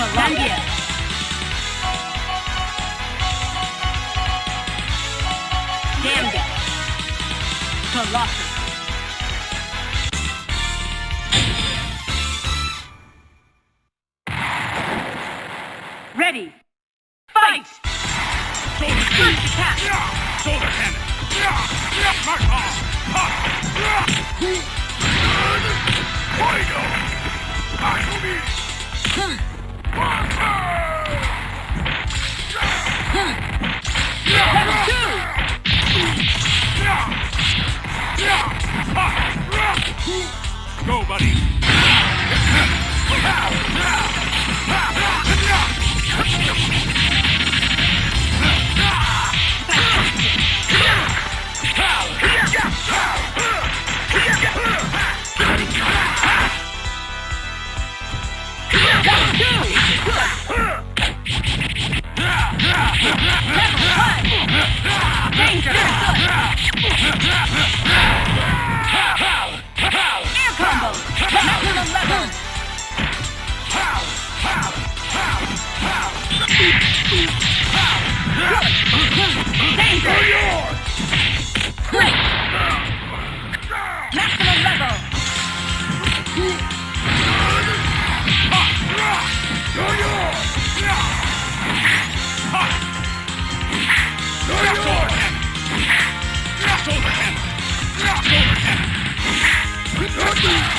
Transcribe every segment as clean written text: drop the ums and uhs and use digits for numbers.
Zangief. Gambit. Colossus. Ready. Fight! First attack. Shoulder cannon. Mark off. Quiero. Akumi. Level 2! Go, buddy. Danger! Air combo! Maximum level! Danger! Great! Maximum level!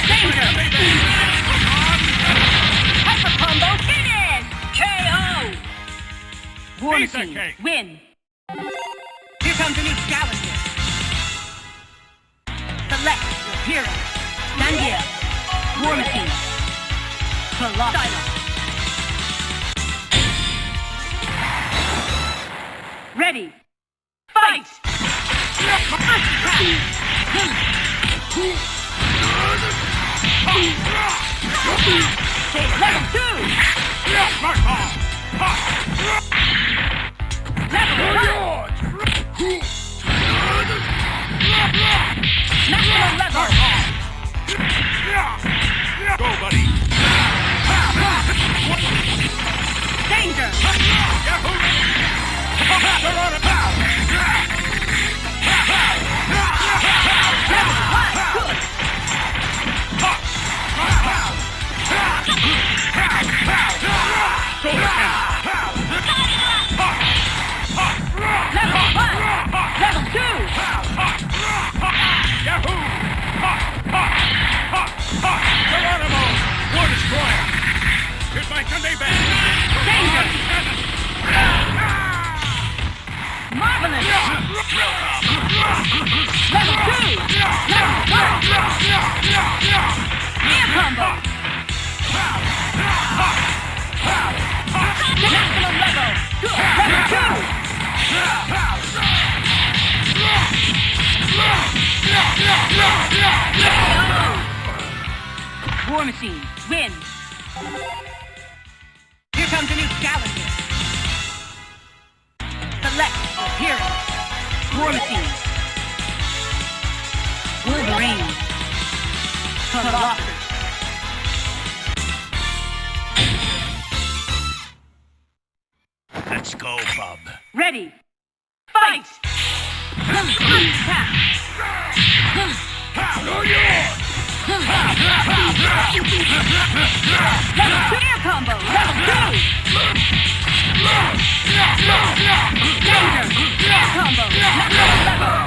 Danger! Hyper combo finish! KO! War Machine, win! Here comes a new challenger. Select your hero. Zangief, War Machine, Colossus. Ready! Fight! First attack! Level 2! Level 1! Maximum level! Go, buddy. Danger! Level 1! Good! Level 1! Level 2! Geronimo! War Destroyer! Here's my Sunday band! Danger! Marvelous! Level 2! Level 1! Air combo! Maximum level! Level 2! War Machine, win! Here comes a new challenger. Select your hero. War Machine. Wolverine. Colossus. Let's go, bub. Ready. Fight! First attack. You're yours! Level 2 air combo. Level 2! Danger! Air combo. Maximum level.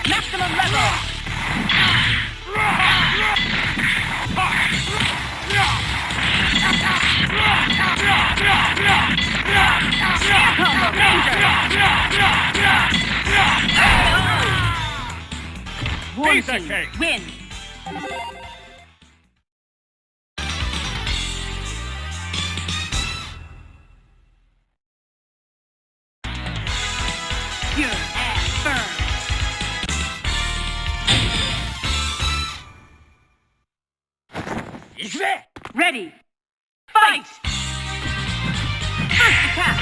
Maximum level. Air combo. Danger! War Machine, win! Pure and firm. Ready. Fight! First attack.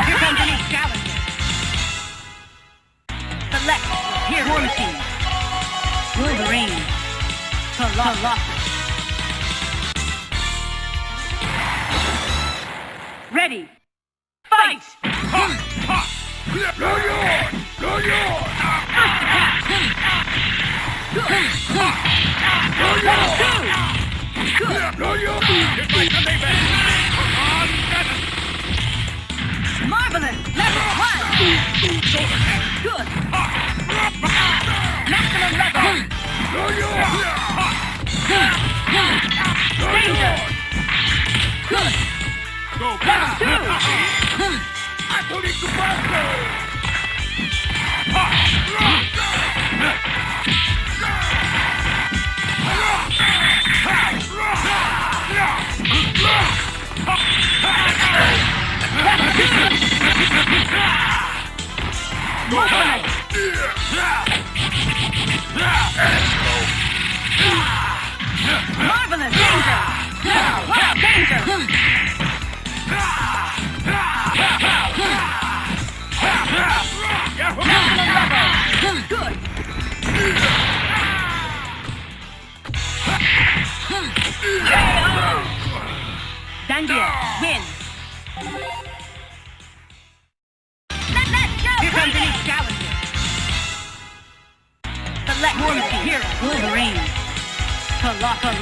Here comes a new challenger. Select your hero. War Machine. Wolverine. Colossus. Ready. Fight! No yours! No yours! No yours! It might come back. Come on, Cannon! Marvelous! Level 1! Shoulder cannon! Good! Maximum level! No yours! No Danger! yours! Good! Go Level back! 2! I put it to faster! Marvelous! Danger! Wow, danger! Maximum level! Good! Zangief, win! Let's go! Here comes a new challenger! Select one of the heroes. Wolverine. Colossus.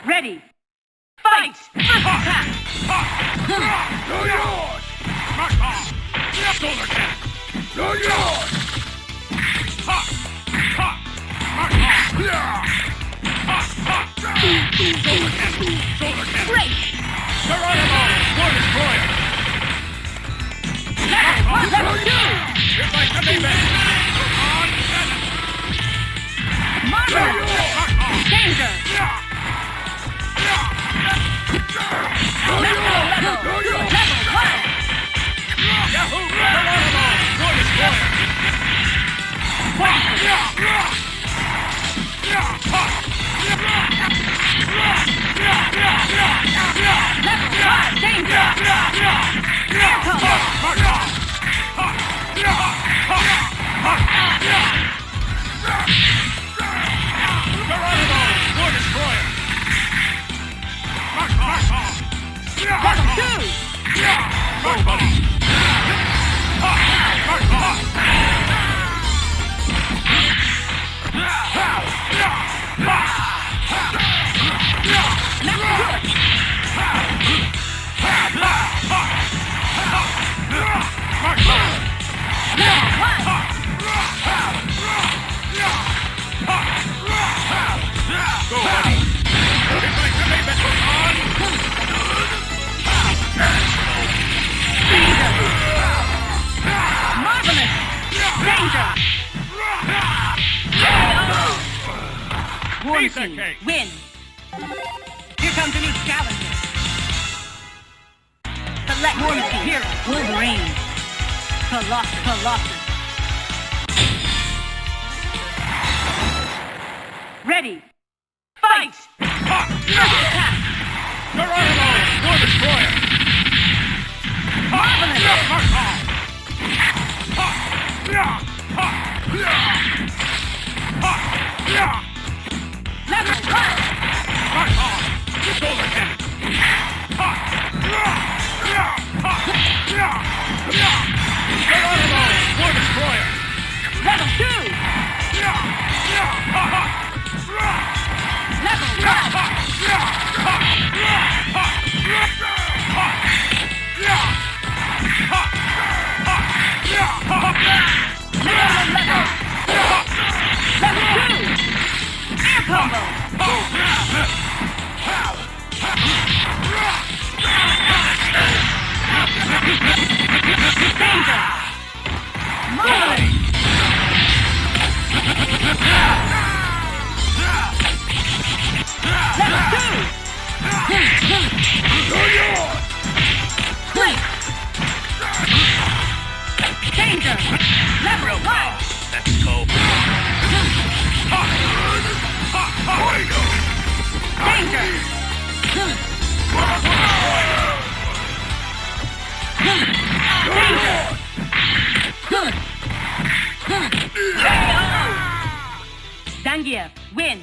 Ready. Fight! First attack! No yours! Mark off! Shoulder cannon! No yours! Mark off! Shoulder cannon! Shoulder cannon! Great! Geronimo! War destroyer! Level 2! Here's my commitment! Come on, cannon! Marvelous! Danger! Maximum level! Level 1! Yahoo! Geronimo! War destroyer! Level 5! Danger! Air combo! Geronimo! War destroyer! Level 2! Go, buddy! Go, buddy! If I can make it on! Marvelous! Danger! War Piece of team, cake. win! Here comes a new challenger. Select one of the heroes. Wolverine. Colossus. Ready. Fight! First attack! Geronimo! War destroyer! Marvelous! Level 1! Shoulder cannon! Geronimo! War destroyer! Level 2! Level 1! Minimum level! Level 2! Air combo! Danger! Marvelous! Level 2! Quick! Danger! Level 1! Let's go. Zangief, win.